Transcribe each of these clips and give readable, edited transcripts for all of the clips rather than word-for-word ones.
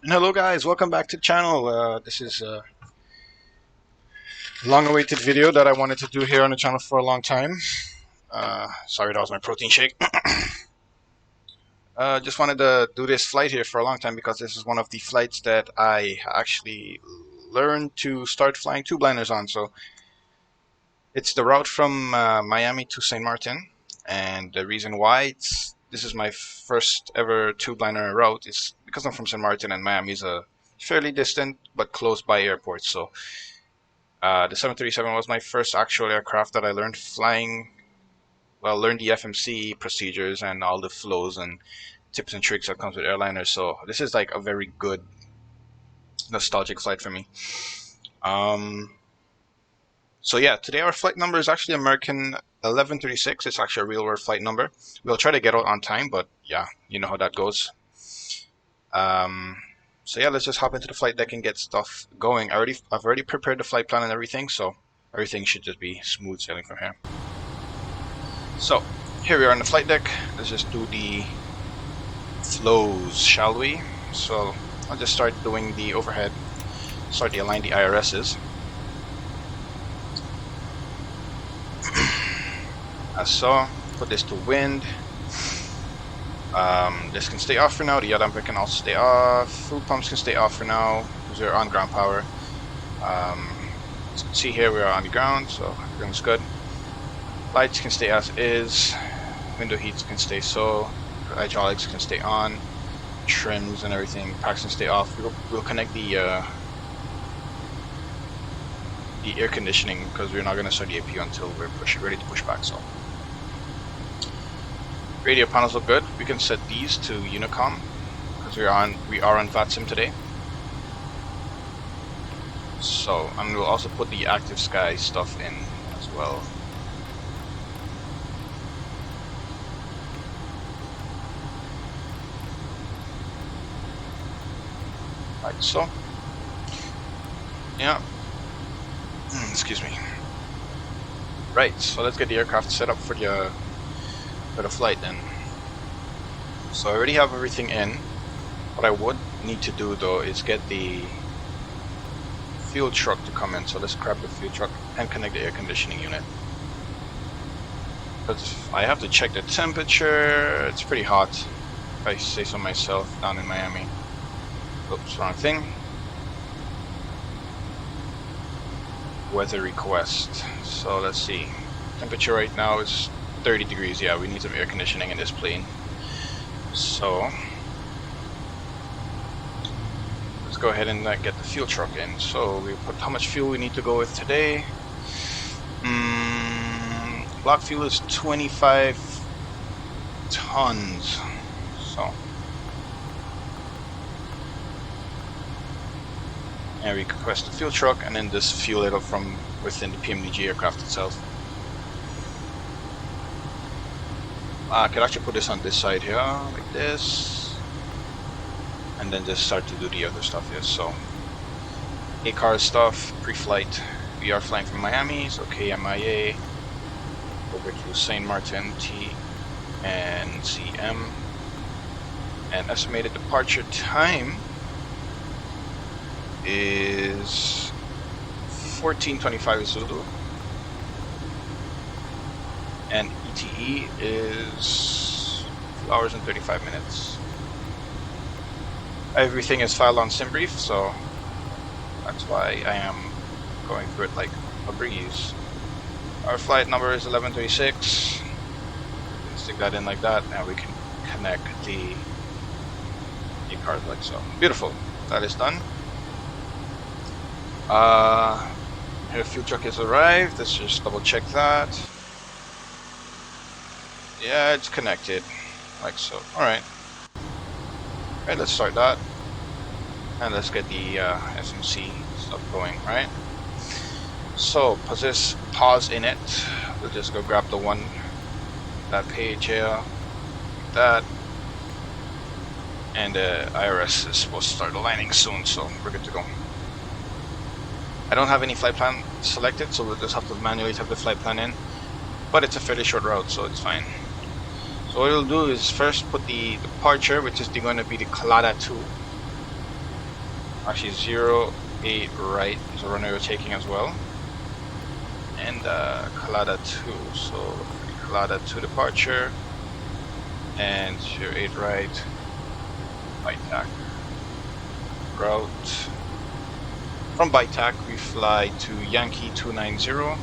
And hello guys, welcome back to the channel. This is a long-awaited video that I wanted to do here on the channel for a long time. Sorry, that was my protein shake. Just wanted to do this flight here for a long time because this is one of the flights that I actually learned to start flying two-blinders on. So it's the route from Miami to St.Maarten, and the reason why this is my first ever two-blinder route is because I'm from St.Maarten and Miami is a fairly distant but close by airport. So the 737 was my first actual aircraft that I learned flying. Well, learned the FMC procedures and all the flows and tips and tricks that comes with airliners. So this is like a very good nostalgic flight for me. So yeah, today our flight number is actually American 1136. It's actually a real world flight number. We'll try to get out on time, but yeah, you know how that goes. So yeah, let's just hop into the flight deck and get stuff going. I've already prepared the flight plan and everything, so everything should just be smooth sailing from here. So here we are on the flight deck. Let's just do the flows, shall we? So I'll just start doing the overhead, start to align the IRSs. As so, put this to wind. This can stay off for now. The yaw damper can also stay off. Fuel pumps can stay off for now because we're on ground power. As you can see here, we are on the ground, so everything's good. Lights can stay as is. Window heats can stay so. Hydraulics can stay on. Trims and everything, packs can stay off. We'll connect the air conditioning because we're not going to start the AP until we're ready to push back. So radio panels look good. We can set these to Unicom because we are on VATSIM today. So and we'll also put the ActiveSky stuff in as well. Like so. Yeah. Excuse me. Right, so let's get the aircraft set up for the flight then. So I already have everything in. What I would need to do though is get the fuel truck to come in. So let's grab the fuel truck and connect the air conditioning unit. Because I have to check the temperature. It's pretty hot, if I say so myself, down in Miami. Oops, wrong thing. Weather request. So let's see. Temperature right now is 30 degrees. Yeah, we need some air conditioning in this plane. So let's go ahead and get the fuel truck in. So we put how much fuel we need to go with today. Block fuel is 25 tons. So and we request the fuel truck and then just fuel it up from within the PMDG aircraft itself. I could actually put this on this side here, like this, and then just start to do the other stuff here. So, ACAR stuff, pre-flight. We are flying from Miami, so KMIA, over to St.Maarten, T and CM, and estimated departure time is 14:25 Zulu, and ETE is 2 hours and 35 minutes. Everything is filed on SimBrief, so that's why I am going through it like a breeze. Our flight number is 1136. Stick that in like that, and we can connect the card like so. Beautiful. That is done. Here, fuel truck has arrived. Let's just double check that. Yeah, it's connected, like so. Alright. Alright, let's start that. And let's get the SMC stuff going, right? So, pause in it. We'll just go grab the one, that page here, like that. And the IRS is supposed to start aligning soon, so we're good to go. I don't have any flight plan selected, so we'll just have to manually type the flight plan in. But it's a fairly short route, so it's fine. So what we'll do is first put the departure, which is going to be the Kalada 2. Actually 08 right is a runway we're taking as well. And Kalada 2, so Kalada 2 departure. And 08 right, BITAC route. From BITAC we fly to Yankee 290.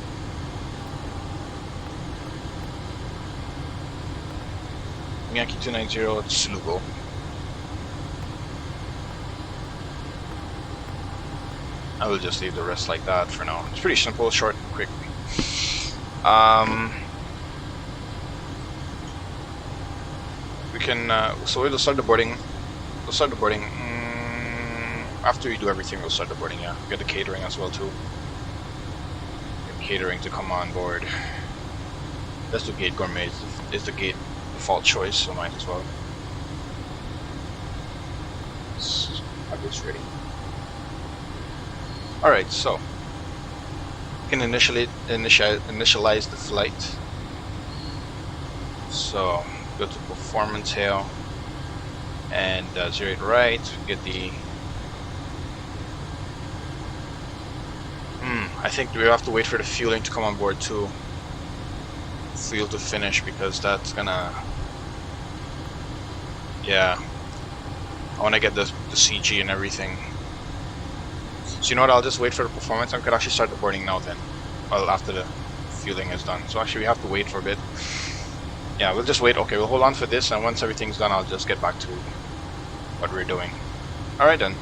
Yankee 290 Tsulugo. I will just leave the rest like that for now. It's pretty simple, short and quick. We can, so we'll start the boarding. We'll start the boarding. After we do everything, we'll start the boarding, yeah. We got the catering as well, too. Get catering to come on board. That's the gate gourmet, is the gate default choice, so might as well. Let's have this ready. Alright, so we can initialize the flight. So go to performance hail and 08 right, get the I think we have to wait for the fueling to come on board too. Fuel to finish, because that's gonna, yeah, I want to get the CG and everything. So you know what, I'll just wait for the performance. I could actually start the boarding now then, well, after the fueling is done. So actually we have to wait for a bit. Yeah, we'll just wait. Okay, we'll hold on for this, and once everything's done I'll just get back to what we're doing. Alright then,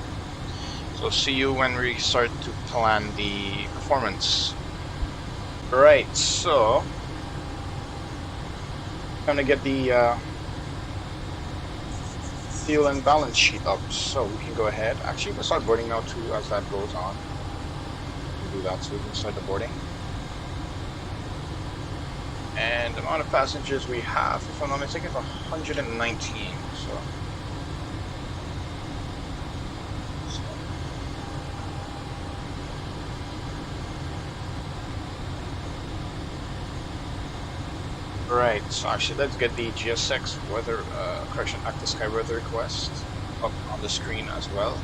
so see you when we start to plan the performance. Right, so I'm gonna get the fuel and balance sheet up, so we can go ahead. Actually, we'll start boarding now too as that goes on. We'll do that so we can start the boarding. And the amount of passengers we have, if I'm not mistaken, is 119. So right, so actually let's get the GSX weather, ActiveSky weather request up on the screen as well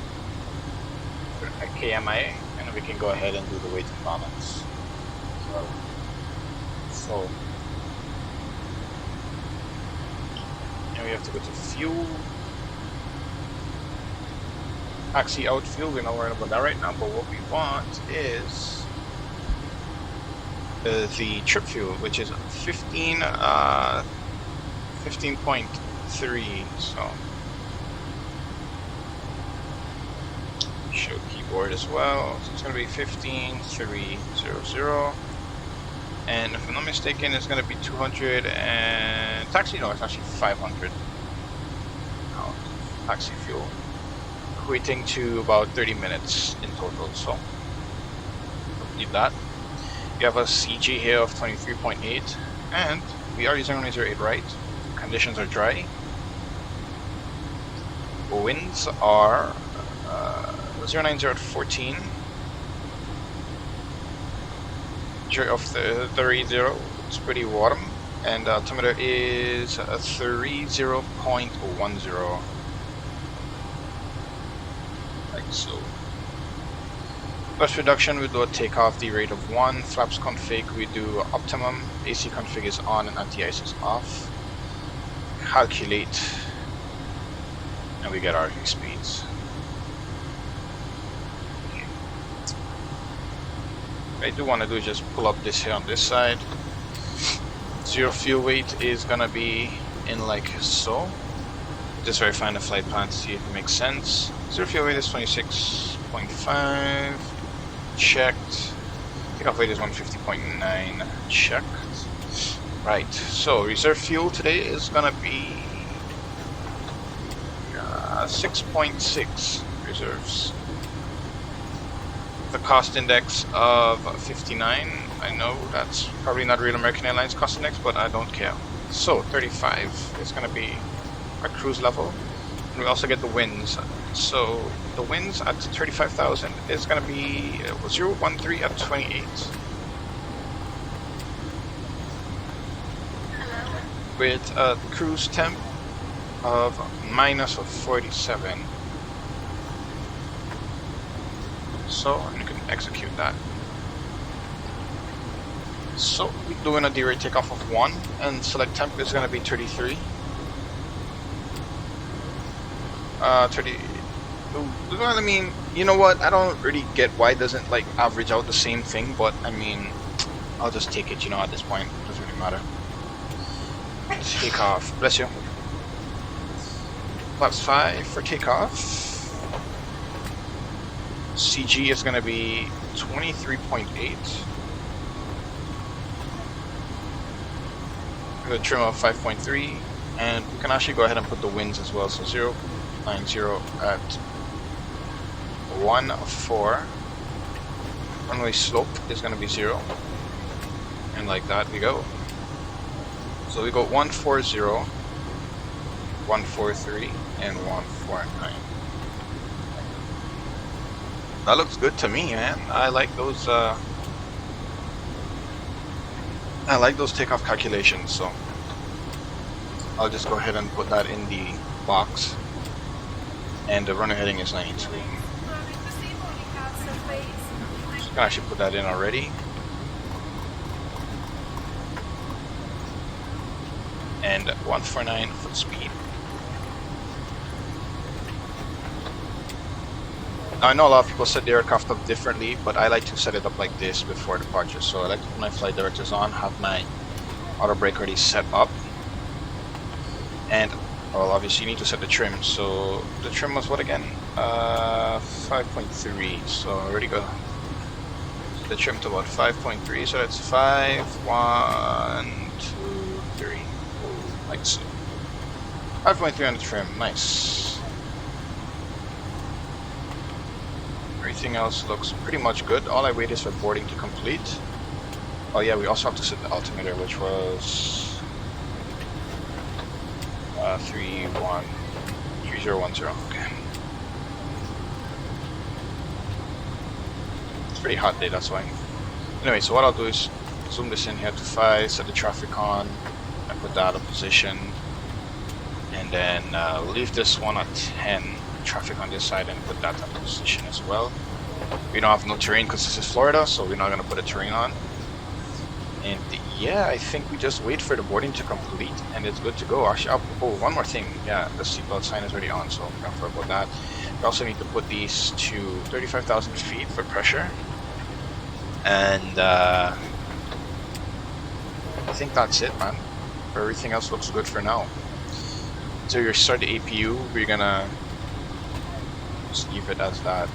at KMIA, and we can go ahead and do the weight and balance. So and we have to go to fuel, taxi out fuel. We're not worried about that right now, but what we want is the trip fuel, which is 15.3. So show keyboard as well. So it's going to be 15.300, and if I'm not mistaken, it's going to be 200 and taxi. No, it's actually 500. No, taxi fuel, equating to about 30 minutes in total. So need that. We have a CG here of 23.8, and we are using only 08 right. Conditions are dry. Winds are 090 at 14. Of the 30, it's pretty warm, and altimeter is 30.10, like so. Thrust reduction, we do a takeoff the rate of 1. Flaps config, we do optimum. AC config is on and anti-ice is off. Calculate, and we get our speeds. What I do want to do is just pull up this here on this side. Zero fuel weight is gonna be in like so. Just verifying the flight plan to see if it makes sense. Zero fuel weight is 26.5. Checked. Takeoff weight is 150.9. Checked. Right, so reserve fuel today is gonna be 6.6 reserves. The cost index of 59. I know that's probably not real American Airlines cost index, but I don't care. So 35 is gonna be our cruise level. And we also get the winds. So the winds at 35,000 is going to be 013 at 28. With a cruise temp of -47. so, and you can execute that. So we're doing a D-rate takeoff of 1, and select temp is going to be 33. 30. Well, I mean, you know what? I don't really get why it doesn't like average out the same thing, but I mean, I'll just take it. You know, at this point, it doesn't really matter. Takeoff. Bless you. Flaps 5 for takeoff. CG is going to be 23.8. With a trim of 5.3, and we can actually go ahead and put the winds as well. So 0.90 at 1.4. Runway slope is going to be 0, and like that we go. So we go 140, 143, and 149. That looks good to me, man. I like those. I like those takeoff calculations, so I'll just go ahead and put that in the box. And the runway heading is 92. So you can actually put that in already. And 149 foot speed. Now, I know a lot of people set the aircraft up differently, but I like to set it up like this before departure. So I like to put my flight directors on, have my auto brake already set up, and well, obviously you need to set the trim. So the trim was what again? 5.3. So I already got the trim to about 5.3. So that's 5, 1, 2, 3, like so. 5.3 on the trim. Nice. Everything else looks pretty much good. All I wait is for boarding to complete. Oh yeah, we also have to set the altimeter, which was 3010. Okay. It's a pretty hot day, that's why. Anyway, so what I'll do is zoom this in here to 5, set the traffic on, and put that out of position, and then leave this one at 10. Traffic on this side and put that in position as well. We don't have no terrain because this is Florida, so we're not going to put a terrain on. And yeah, I think we just wait for the boarding to complete and it's good to go. Actually, oh, one more thing. Yeah, the seatbelt sign is already on, so don't forget about that. We also need to put these to 35,000 feet for pressure. And I think that's it, man. Everything else looks good for now. So you start the APU, we're going to just leave it as that.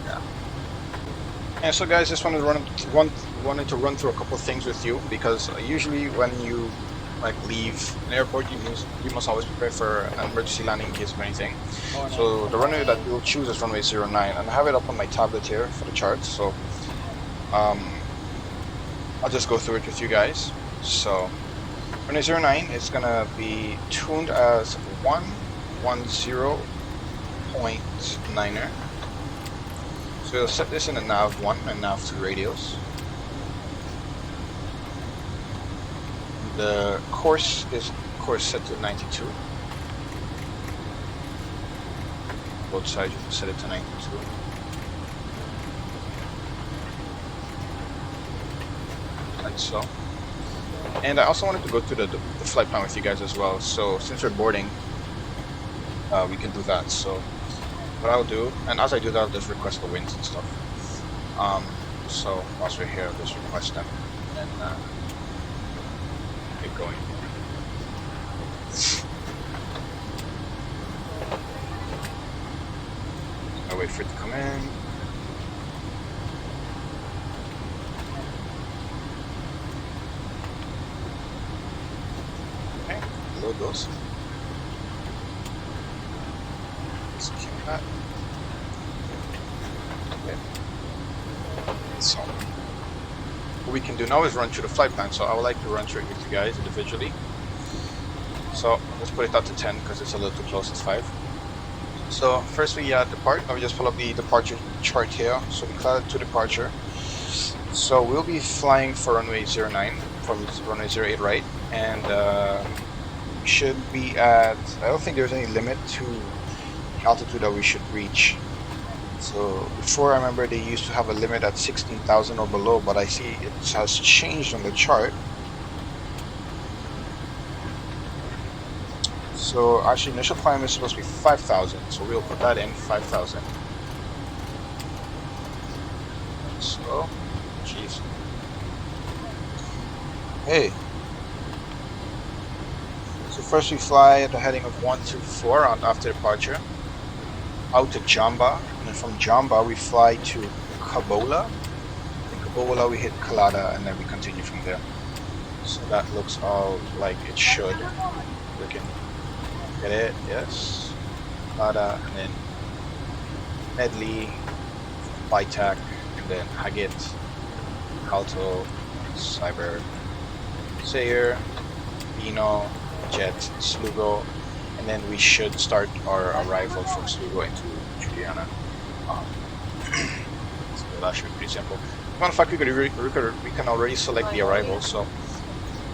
Yeah. And so guys, just wanted to run through a couple of things with you, because usually when you like leave an airport, you must always prepare for an emergency landing in case of anything. So the runway that we'll choose is runway 09, and I have it up on my tablet here for the charts. So I'll just go through it with you guys. So runway 09 is gonna be tuned as 110.9er. So we'll set this in a nav 1 and nav 2 radios. The course is set to 92. Both sides you can set it to 92. Like so. And I also wanted to go through the flight plan with you guys as well. So since we're boarding, we can do that. So what I'll do, and as I do that, I'll just request the winds and stuff. So once we're here, I'll just request them and get going. I'll wait for it to come in. Okay, load those. Execute that. Okay. So what we can do now is run through the flight plan. So I would like to run through it with you guys individually. So let's put it out to 10 because it's a little too close. It's 5. So first we depart. Now we just pull up the departure chart here. So we cloud to departure. So we'll be flying for runway 09 from runway 08 right, and should be at, I don't think there's any limit to altitude that we should reach So before, I remember they used to have a limit at 16,000 or below, but I see it has changed on the chart. So actually initial climb is supposed to be 5,000, so we'll put that in 5,000. So, jeez. Hey. So first we fly at a heading of 124 on after departure, out to Jamba, and then from Jamba we fly to Kabola. In Kabola we hit Kalada, and then we continue from there. So that looks all like it should. We can get it, yes. Kalada, and then Medley, Bytac, and then Hagit, Kalto, Cyber, Sayer, Bino, Jet, Slugo, and then we should start our arrival from Slugo into Juliana. So that should be pretty simple. In fact, we can already select the arrival, so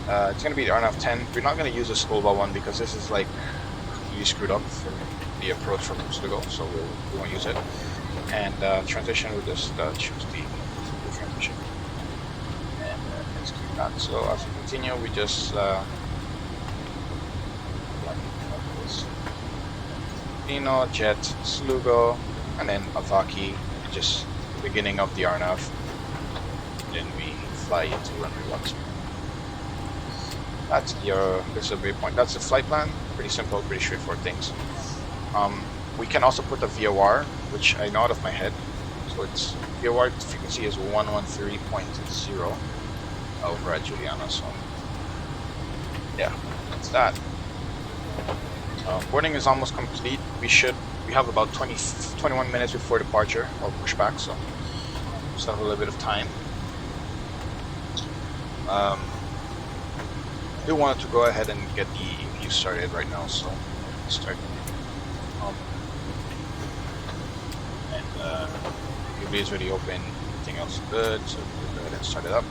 it's going to be the RNAV 10. We're not going to use the Skolba one because this is like completely screwed up for the approach from Slugo, so we won't use it. And transition, we'll just choose the transition. And execute that. So as we continue, we just Dino, Jet, Slugo, and then Avaki, just the beginning of the RNAV. Then we fly into runway 12. That's this is a waypoint. That's the flight plan. Pretty simple, pretty straightforward things. We can also put a VOR, which I know out of my head. So it's VOR frequency is 113.0 over at Juliana. So yeah, that's that. Boarding is almost complete. We have about 21 minutes before departure or pushback, so we still have a little bit of time. I do want to go ahead and get the EVU started right now, so let's start. And EVU is already open, everything else is good, so we'll go ahead and start it up.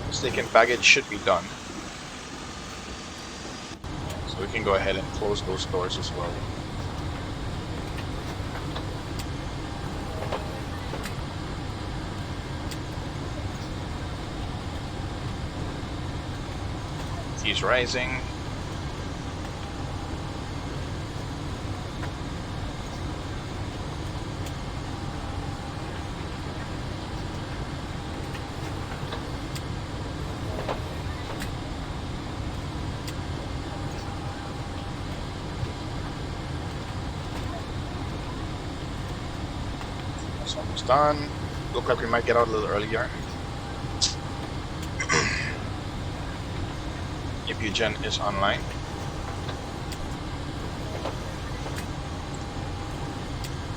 Mistaken baggage should be done, so we can go ahead and close those doors as well. He's rising. That's almost done. Look like we might get out a little earlier. Gen is online.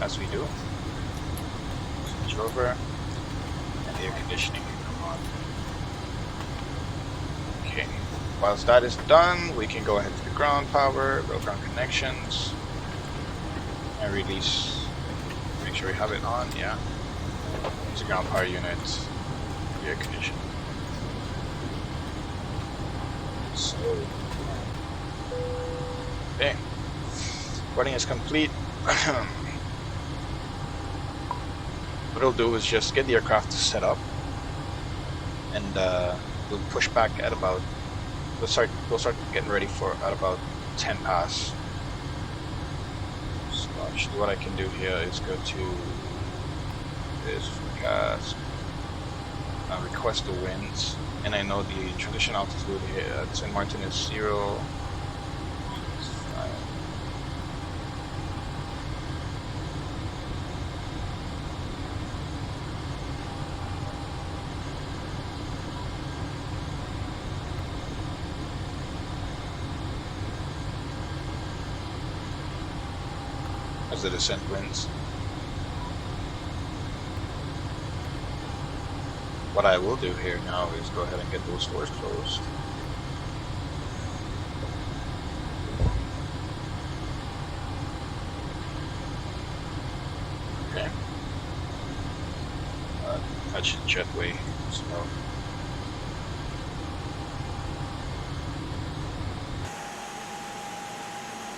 As we do. Switch over. And the air conditioning can come on. Okay. Whilst that is done, we can go ahead to the ground power, road ground connections, and release. Make sure we have it on, yeah. Use the ground power unit, the air conditioning. So, okay, boarding is complete. What it'll do is just get the aircraft set up, and we'll push back at about. We'll start getting ready for at about 10 past. So actually, what I can do here is go to this forecast, request the winds. And I know the transition altitude here at St.Maarten is 0. As the descent winds. What I will do here now is go ahead and get those doors closed. Okay. Touch the jetway. So.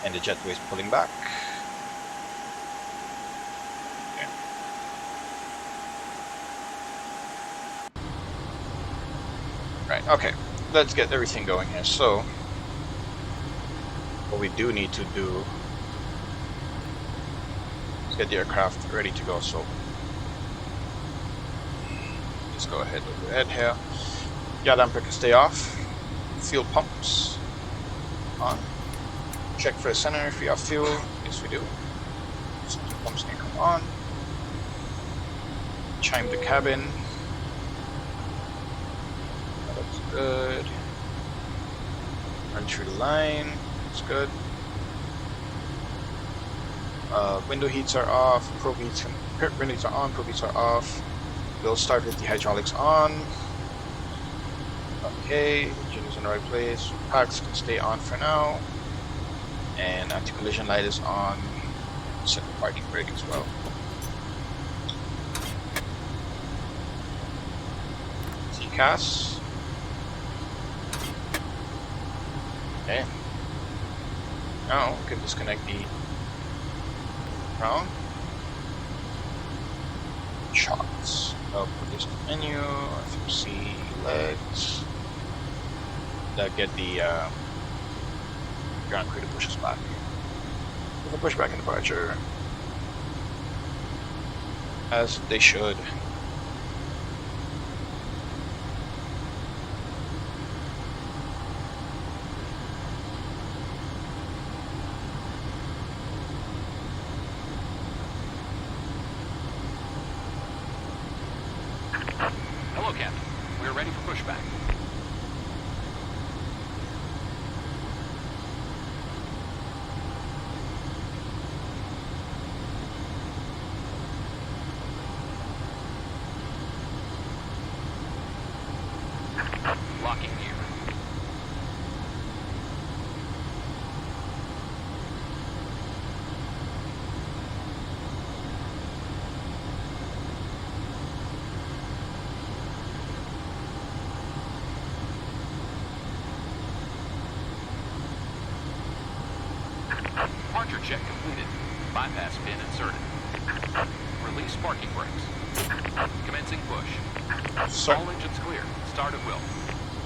And the jetway is pulling back. Okay. Right, okay. Let's get everything going here. So, what we do need to do is get the aircraft ready to go. So, let's go ahead here. Yaw damper can stay off. Fuel pumps on. Check for the center if we have fuel. Yes, we do. So the pumps can come on. Chime the cabin. That looks good. Run through the line. That's good. Window heats are off. Probe heats are on. Probe heats are off. We'll start with the hydraulics on. Okay, engine is in the right place. Packs can stay on for now. And anti-collision light is on. Set the parking brake as well. TCAS. Okay. Now we can disconnect the ground. Charts. I'll put this in the menu. FMC legs. That get the ground crew to push us back. With a pushback and departure. As they should. Hello, Captain. We're ready for pushback. Locking gear. Departure check completed. Bypass pin inserted. Release parking brakes. Commencing push. All engines clear. Start at will.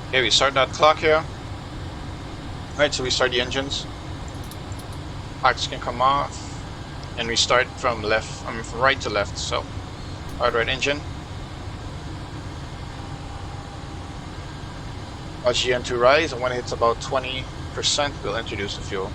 Okay, we start that clock here. Right, so we start the engines. Packs can come off. And we start from from right to left. So, right engine. Watch GN2 rise, and when it hits about 20%, we'll introduce the fuel.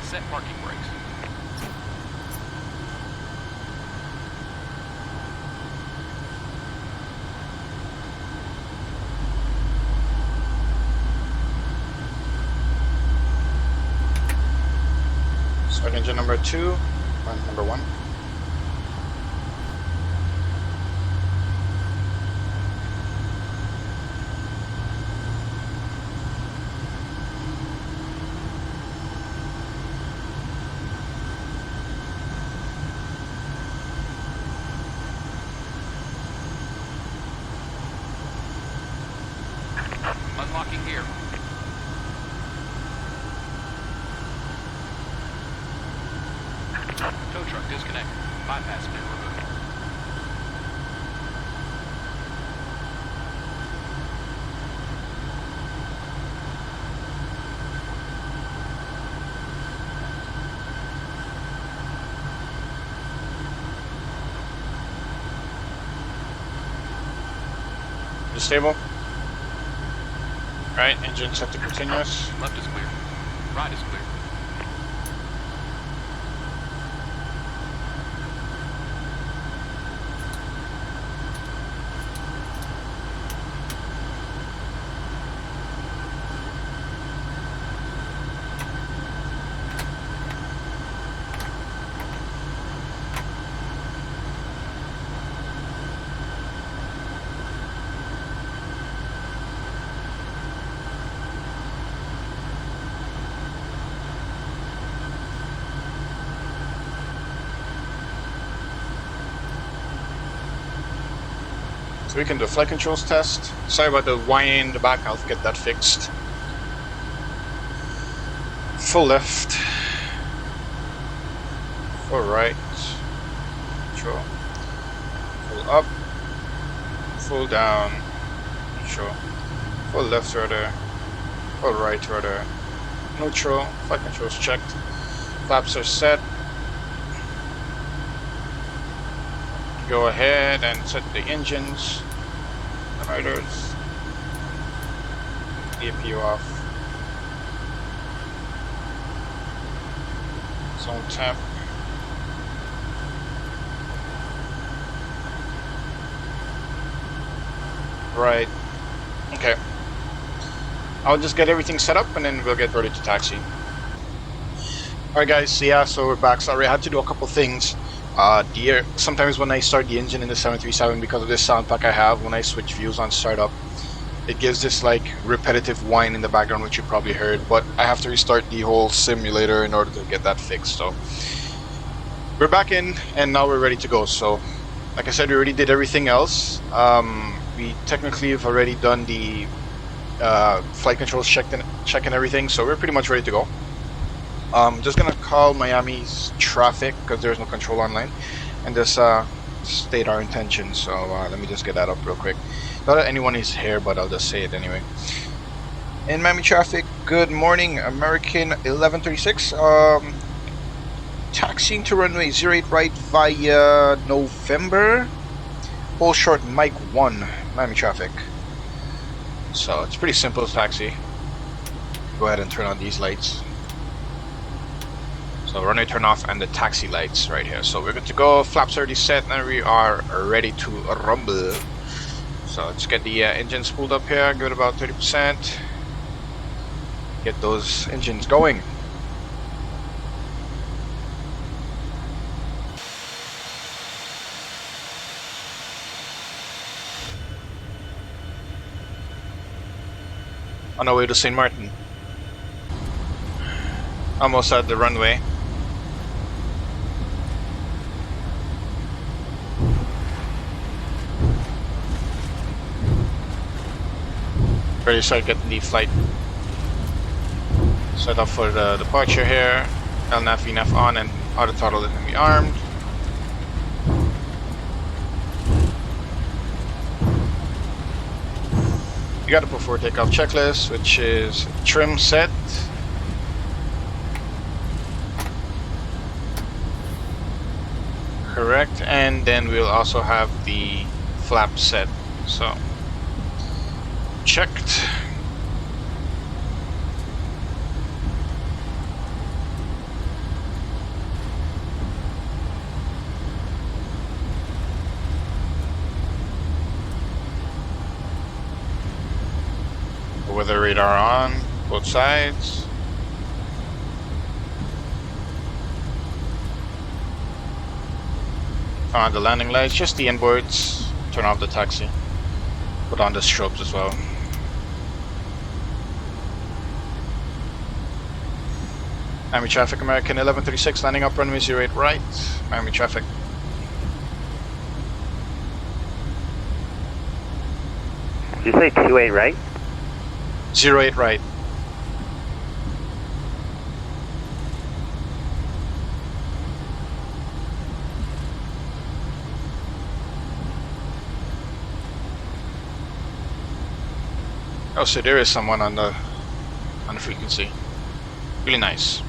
Set parking brakes. Start engine number 2, number 1. Unlocking gear. Tow truck disconnected. Bypass pin removed. stable. Right, engine set to continuous. Left is clear. Right is clear. So we can do a flight controls test. Sorry about the whine in the back, I'll get that fixed. Full left. Full right. Control. Full up. Full down. Control. Full left rudder. Full right rudder. Neutral. Flight controls checked. Flaps are set. Go ahead and set the engines, the motors, APU off, zone temp, right, okay, I'll just get everything set up and then we'll get ready to taxi. Alright guys, yeah, so we're back. Sorry, I had to do a couple things. Sometimes when I start the engine in the 737, because of this sound pack I have, when I switch views on startup, it gives this like repetitive whine in the background, which you probably heard, but I have to restart the whole simulator in order to get that fixed. So we're back in and now we're ready to go. So like I said, we already did everything else. We technically have already done the flight controls check and everything, so we're pretty much ready to go. Just gonna call Miami's traffic because there's no control online and just state our intention. So let me just get that up real quick. Not that anyone is here, but I'll just say it anyway. In Miami traffic, good morning, American 1136. Taxiing to runway 08 right via November. Hold short Mike 1, Miami traffic. So it's pretty simple taxi. Go ahead and turn on these lights. So runway turn off and the taxi lights right here. So we're good to go. Flaps already set and we are ready to rumble. So let's get the engines pulled up here. Good, about 30%. Get those engines going. On our way to St.Maarten. Almost at the runway. Ready to start getting the flight set up for the departure here. LNAV on and auto throttle is going to be armed. You got a before takeoff checklist, which is trim set, correct, and then we'll also have the flap set. So checked. Weather radar on both sides. Turn on the landing lights, just the inboards. Turn off the taxi. Put on the strobes as well. Miami traffic, American 1136, landing up runway 08 right. Miami traffic. Did you say 28 right? 08 right. Oh, so there is someone on the frequency. Really nice.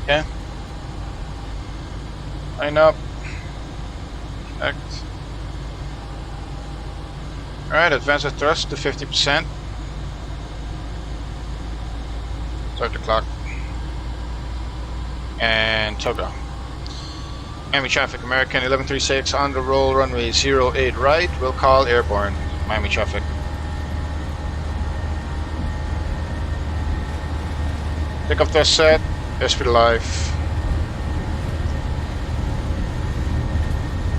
Okay. Line up. Act. Alright, advance the thrust to 50%. Start the clock. And toggle. Miami traffic, American 1136 on the roll, runway 08 right. We'll call airborne. Miami traffic. Takeoff thrust set. Airspeed alive.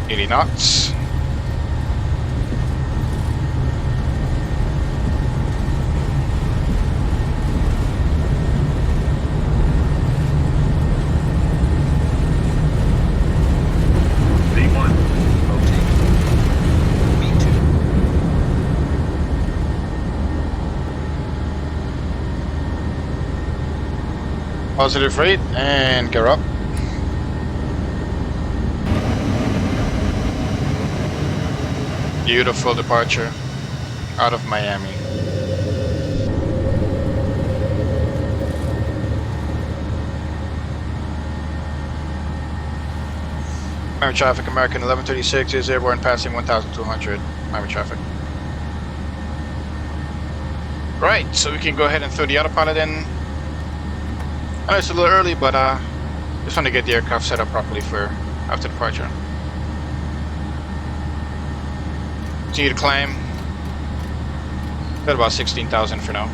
80 knots. V1, rotate. V2. Positive rate and gear up. Beautiful departure out of Miami. Miami traffic, American 1136 is airborne passing 1200. Miami traffic. Right, so we can go ahead and throw the autopilot in. I know it's a little early, but just want to get the aircraft set up properly for after departure. Continue to climb. Got about 16,000 for now.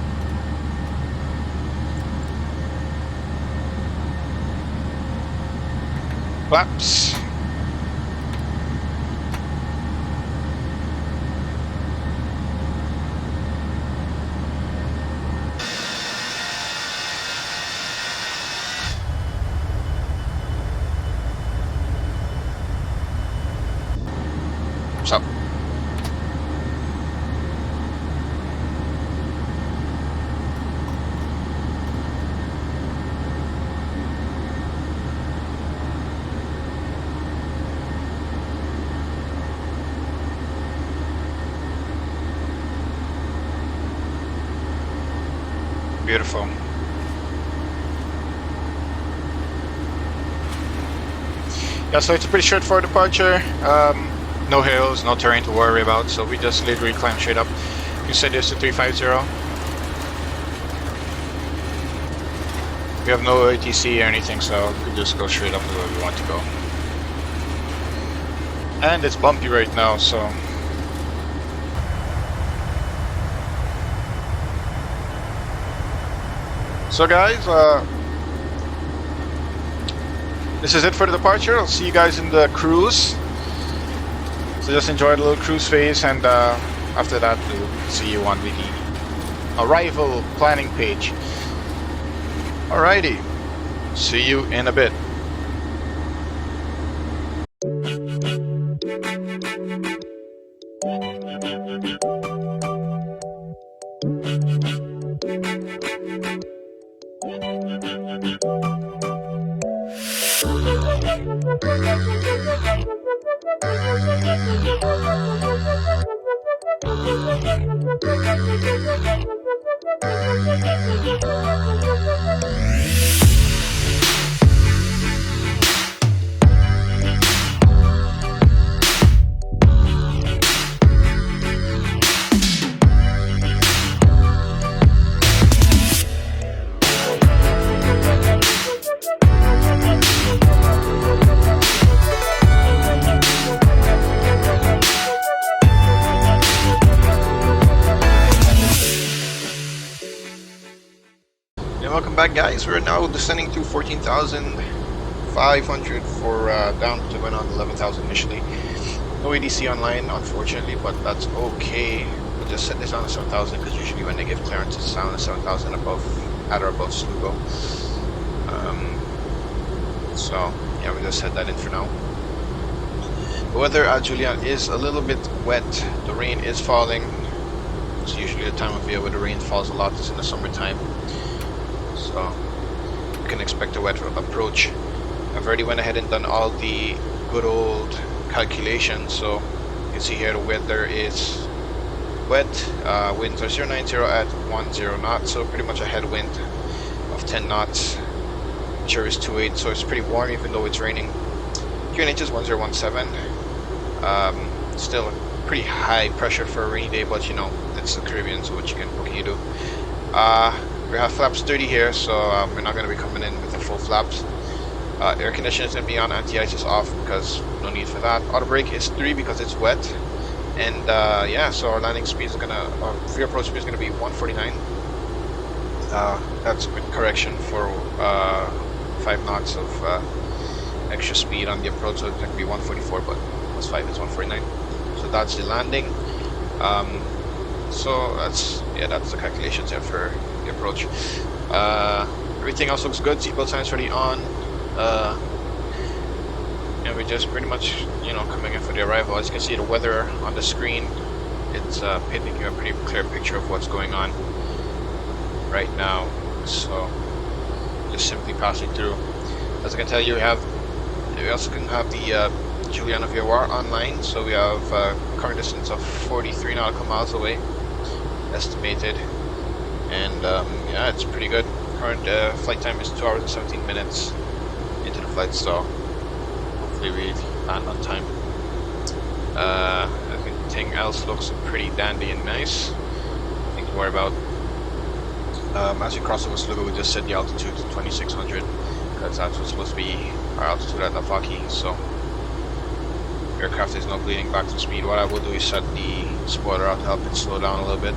Flaps. What's up? Beautiful. Yeah, so it's a pretty straightforward departure. No hills, no terrain to worry about, so we just literally climb straight up. You said this to 350. We have no ATC or anything, so we can just go straight up to where we want to go. And it's bumpy right now, so guys, this is it for the departure. I'll see you guys in the cruise. So just enjoy the little cruise phase, and after that we'll see you on the arrival planning page. Alrighty, see you in a bit. Welcome back, guys. We're now descending to 14,500 for down to going on 11,000 initially. No ADC online, unfortunately, but that's okay. We'll just set this on to 7,000 because usually when they give clearance, it's down to 7,000 above, at or above Slugo. So yeah, we just set that in for now. The weather at Julian is a little bit wet. The rain is falling. It's usually the time of year where the rain falls a lot. It's in the summertime. So you can expect a wet approach. I've already went ahead and done all the good old calculations. So you can see here the weather is wet. Winds are 090 at 10 knots, so pretty much a headwind of 10 knots. Temperature is 28, so it's pretty warm even though it's raining. QNH is 1017. Still pretty high pressure for a rainy day, but you know, it's the Caribbean, so what can you do? We have flaps 30 here, so we're not going to be coming in with the full flaps. Air conditioning is going to be on, anti-ice is off because no need for that. Auto brake is 3 because it's wet. And yeah, so our landing speed is gonna, free approach speed is gonna be 149. That's with correction for 5 knots of extra speed on the approach, so it's gonna be 144, but plus 5 is 149. So that's the landing. So that's the calculations there for the approach. Everything else looks good. Seatbelt sign is already on. And we're just pretty much, you know, coming in for the arrival. As you can see, the weather on the screen, it's painting you a pretty clear picture of what's going on right now. So just simply passing through. As I can tell you, we also can have the Juliana VFR online. So we have current distance of 43 nautical miles away, estimated, and yeah, it's pretty good. Current flight time is 2 hours and 17 minutes into the flight, so we land on time. Everything else looks pretty dandy and nice. Nothing to worry about. As we cross over Lullaby, we just set the altitude to 2600 because that's what's supposed to be our altitude at Lafaki. So aircraft is not bleeding back to speed. What I will do is set the spoiler out to help it slow down a little bit.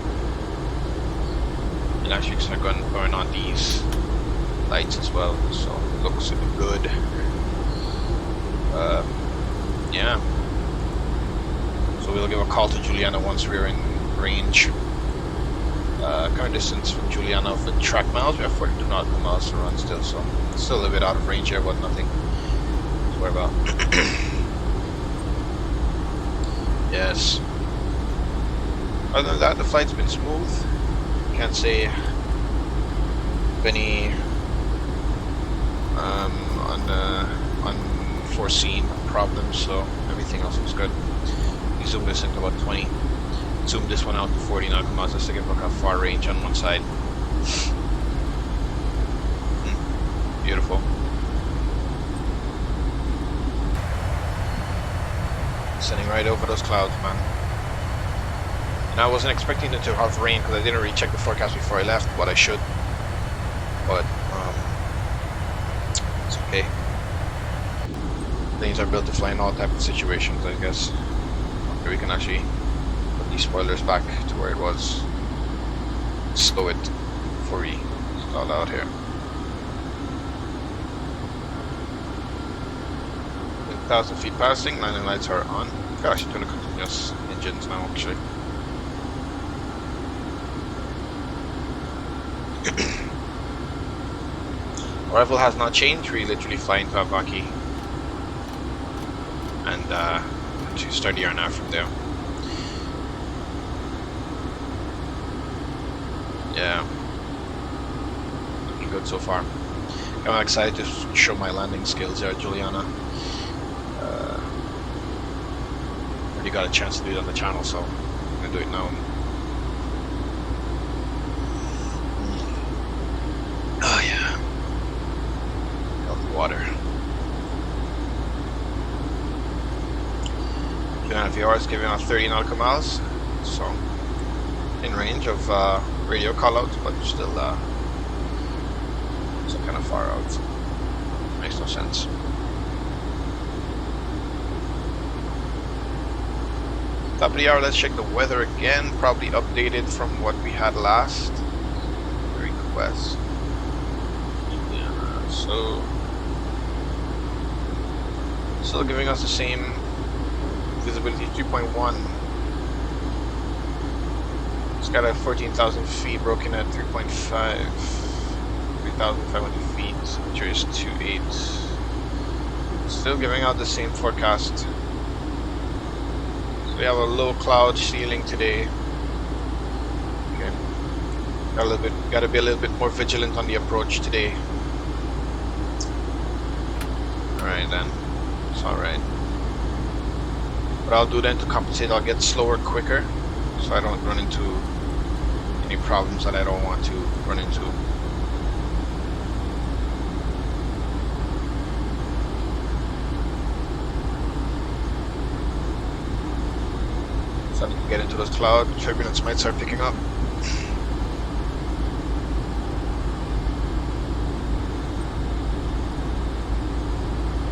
And actually start going on these lights as well, so it looks good. Yeah, so we'll give a call to Juliana once we're in range. Current distance from Juliana of the track miles, we have 42 nautical miles to run still, so still a little bit out of range here, but nothing to worry about. Yes. Other than that, the flight's been smooth. Can't say any unforeseen problems, so everything else looks good. We zoom this into about 20. Zoom this one out to 40 nautical miles just to give a far range on one side. Beautiful. Sending right over those clouds, man. And I wasn't expecting it to have rain because I didn't really check the forecast before I left, but I should. But it's okay. Planes are built to fly in all types of situations, I guess. Okay, we can actually put these spoilers back to where it was. Slow it before we stall out here. 1,000 feet passing, landing lights are on. We're actually doing continuous engines now, actually. Arrival has not changed. We literally fly into Avaki and to start the RNAV from there. Yeah, looking good so far. I'm excited to show my landing skills here at Juliana. Already got a chance to do it on the channel, so I'm gonna do it now. Oh yeah, healthy water. NVIDIA is giving us 30 nautical miles, so in range of radio callouts, but still so kind of far out. Makes no sense. Top of the hour, let's check the weather again. Probably updated from what we had last. Request. Yeah, so still giving us the same visibility 3.1. It's got a 14,000 feet broken at 3.5, 3,500 feet, which is 2.8. Still giving out the same forecast. So we have a low cloud ceiling today. Okay. Gotta be a little bit more vigilant on the approach today. Alright then. It's alright. What I'll do then to compensate, I'll get slower quicker, so I don't run into any problems that I don't want to run into. Get into those clouds, turbulence might start picking up.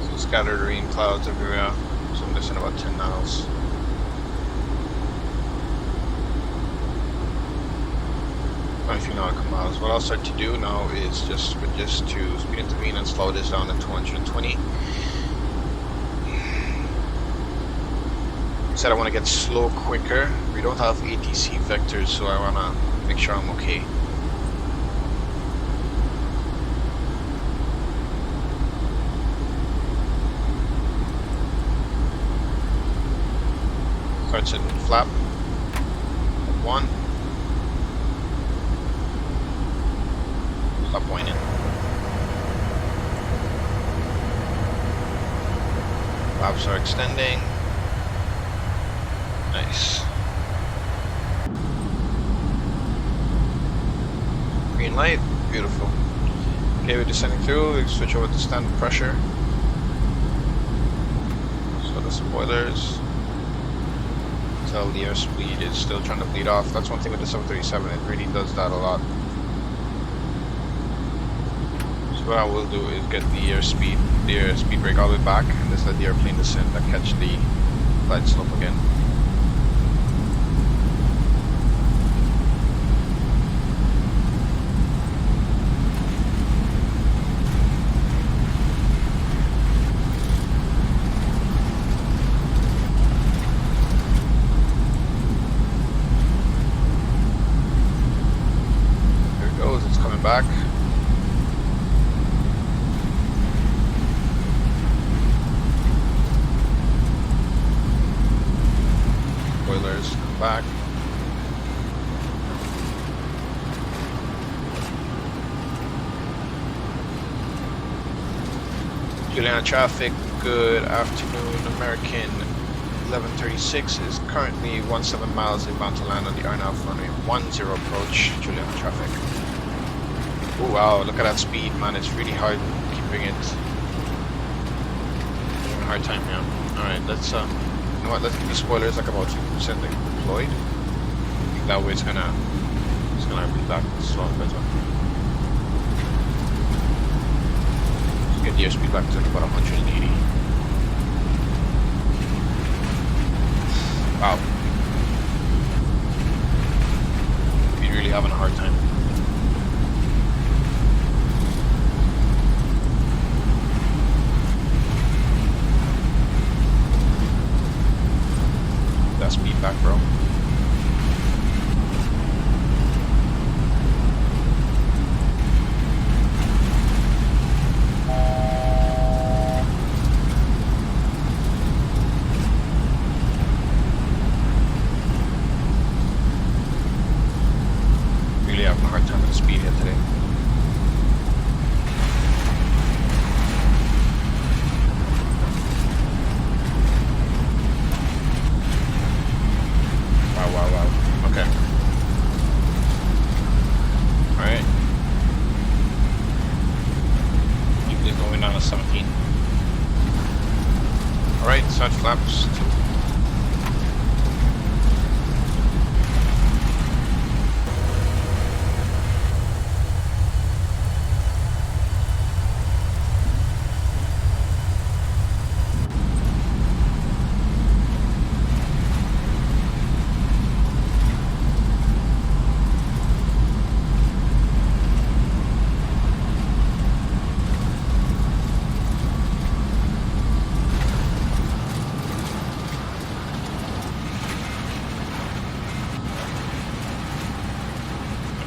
So scattered rain clouds everywhere. So I'm missing about 10 miles. A few nautical miles. What I'll start to do now is just to speed intervene and slow this down to 220. Said I want to get slow quicker. We don't have ATC vectors, so I want to make sure I'm okay. Start setting flap. 1. Stop pointing. Flaps are extending. Nice. Green light, beautiful. Okay, we're descending through. We switch over to standard pressure. So the spoilers. Tell the airspeed is still trying to bleed off. That's one thing with the 737. It really does that a lot. So what I will do is get the airspeed brake all the way back, and just let the airplane descend and catch the glide slope again. Back. Spoilers, come back. Juliana traffic, good afternoon. American 1136 is currently 17 miles inbound to land on the RNAV runway 10 approach. Juliana traffic. Oh wow, look at that speed, man, it's really hard keeping it. Having a hard time here. Alright, let's you know what, let's keep the spoilers like about 50% deployed. I think that way it's gonna be back slow and better. Let's get the airspeed back to about 180. Wow. We're really having a hard time. Speed back, bro. Really having a hard time with the speed here today. Wow. Okay. Alright. Keep this going down to 17. Alright, start flaps. 2.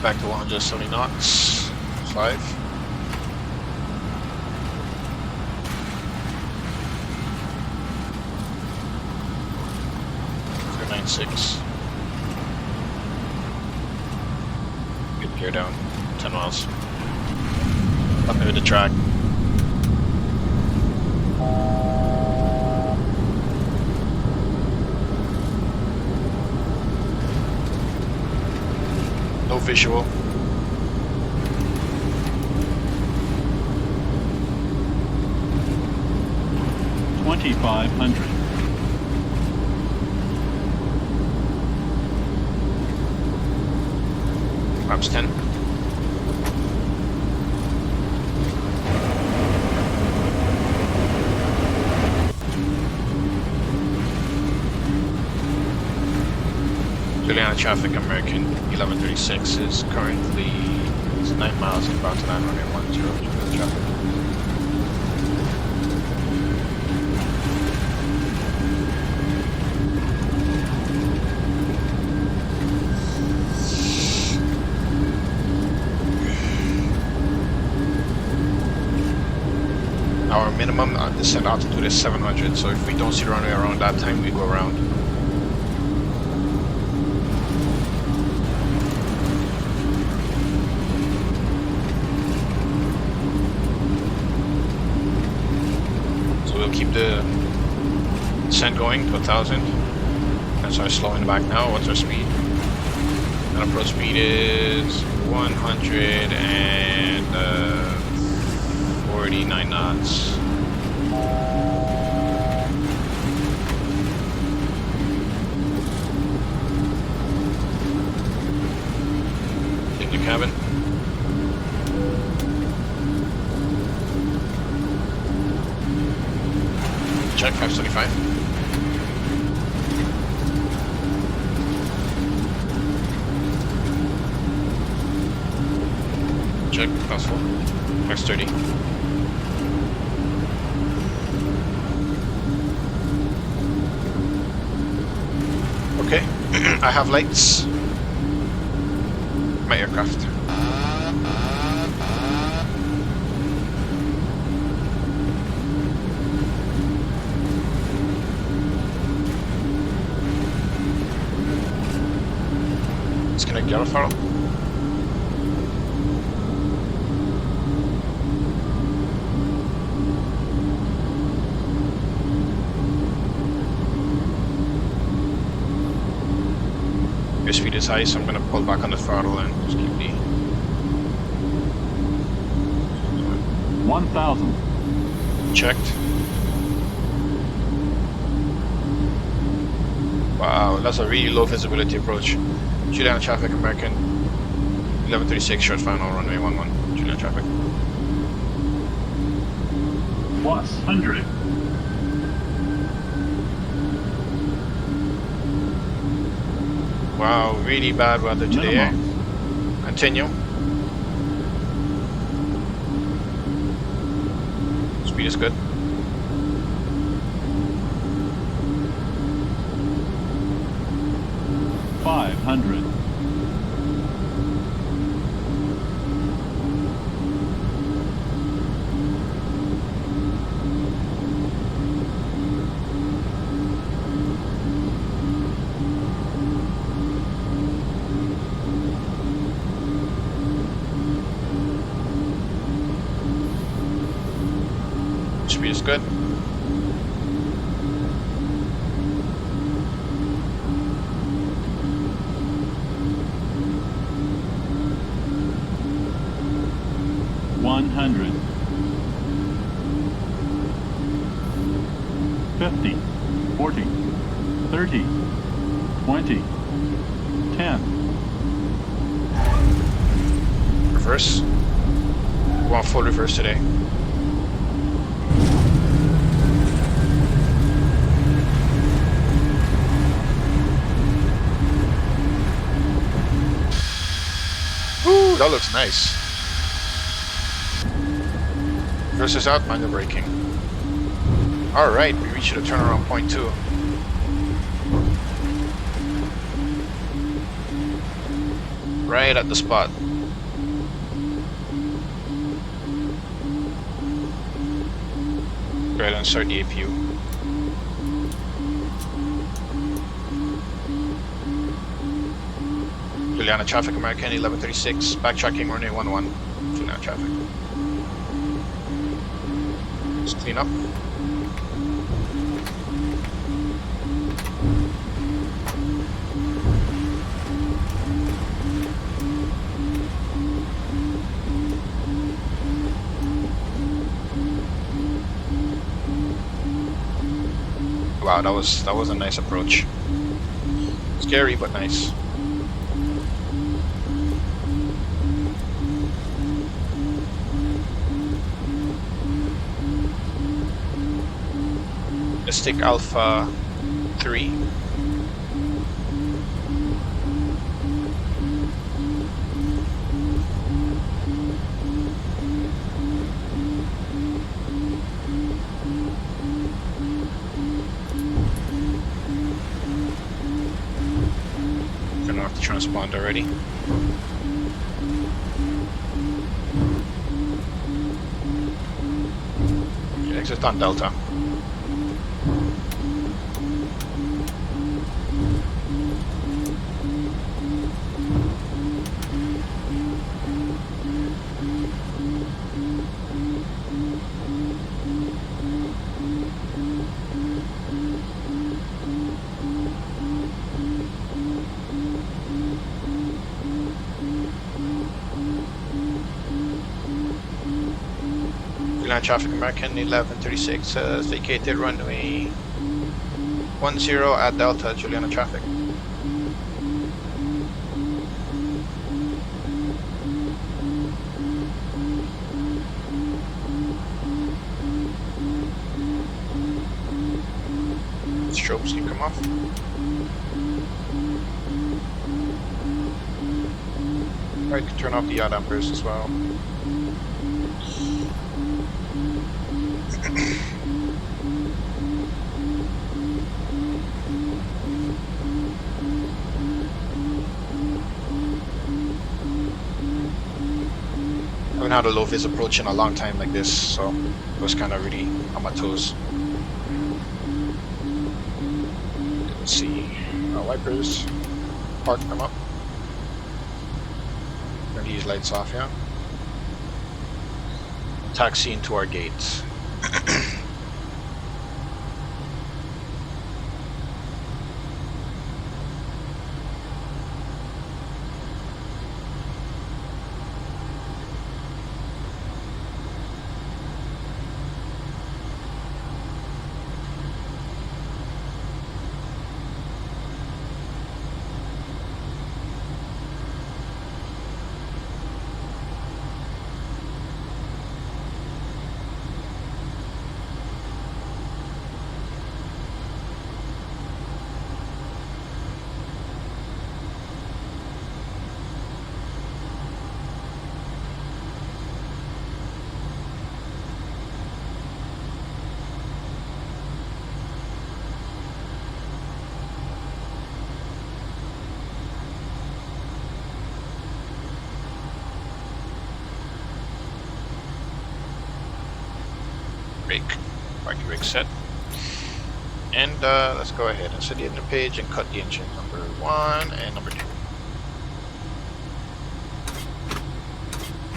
Back to 170 knots. 5. 396. Good gear down. 10 miles. Up into the track. No visual. Flaps 10. Juliana traffic, American 1136 is currently 9 miles inbound to 910 Juliana traffic. Our minimum descent altitude is 700, so if we don't see the runway around that time, we go around. So we'll keep the descent going to 1,000. And so I'm slowing back now. What's our speed? And approach speed is 149 knots. Take your cabin. Check 575. Check, class 4. Max 30. Okay, I have lights. My aircraft. Disconnect yellow throttle. Your speed is high, so I'm going to pull back on the throttle and just keep the 1,000. checked. Wow, that's a really low visibility approach. Juliana traffic, American 1136, short final, runway 11. Juliana traffic. Plus 100. Wow, really bad weather today. Continue. Speed is good. $500. Speed is good. $100. 50, 40, 30, 20, 10. Reverse. We want full reverse today. Ooh, that looks nice. Reverse is out, mind the braking. Alright, we reached the turnaround point 2. Right at the spot. Go ahead and start the APU. Juliana traffic, American 1136, backtracking runway 11. Juliana traffic. Just clean up. Wow, that was a nice approach. Scary but nice. Stick Alpha 3. Turn off the transponder already. Exit on Delta. Traffic American 1136 vacated runway 10 at Delta, Juliana traffic. Strobes can come off. I can turn off the yacht dampers as well. I haven't had a low vis approach in a long time like this, so I was kind of really on my toes. Let's see, wipers, park them up. Turn these lights off, yeah. Taxi into our gates. Parking brake set, and let's go ahead and set the engine page and cut the engine number 1 and number 2.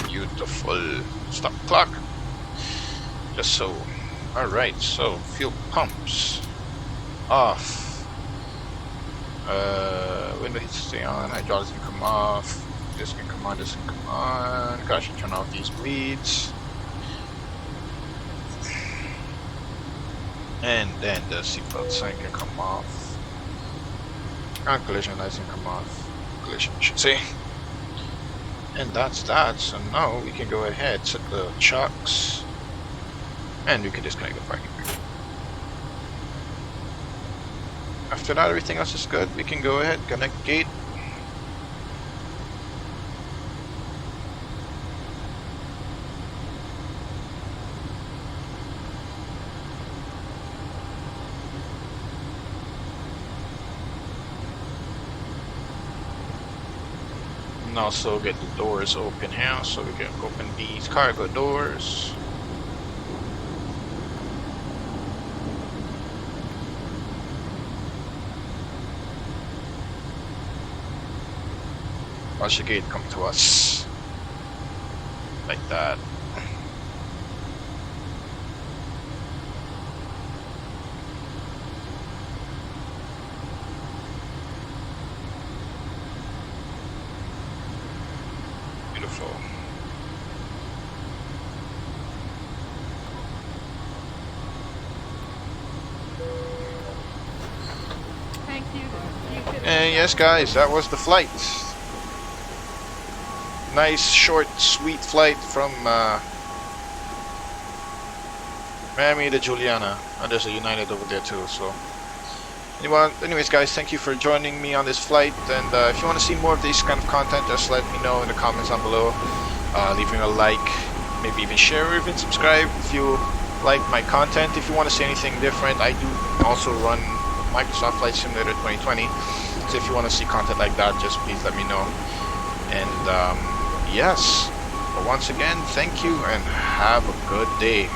Beautiful. Stop clock. Just so. Alright, so fuel pumps off. Window heat stay on, hydraulics can come off, this can come on, this can come on. Gosh, I turn off these bleeds. And then the seatbelt sign can come off. And collision lights can come off. Collision, I should say. And that's that. So now we can go ahead, set the chocks, and we can disconnect the parking brake. After that, everything else is good. We can go ahead, connect gate. And also get the doors open here, so we can open these cargo doors. Watch the gate come to us like that. Beautiful. Thank you. And yes, guys, that was the flight. Nice, short, sweet flight from Miami to Juliana, and there's a United over there too. So, anyways, guys, thank you for joining me on this flight. And if you want to see more of this kind of content, just let me know in the comments down below. Leaving a like, maybe even share or even subscribe if you like my content. If you want to see anything different, I do also run Microsoft Flight Simulator 2020. So if you want to see content like that, just please let me know. And yes, but once again, thank you and have a good day.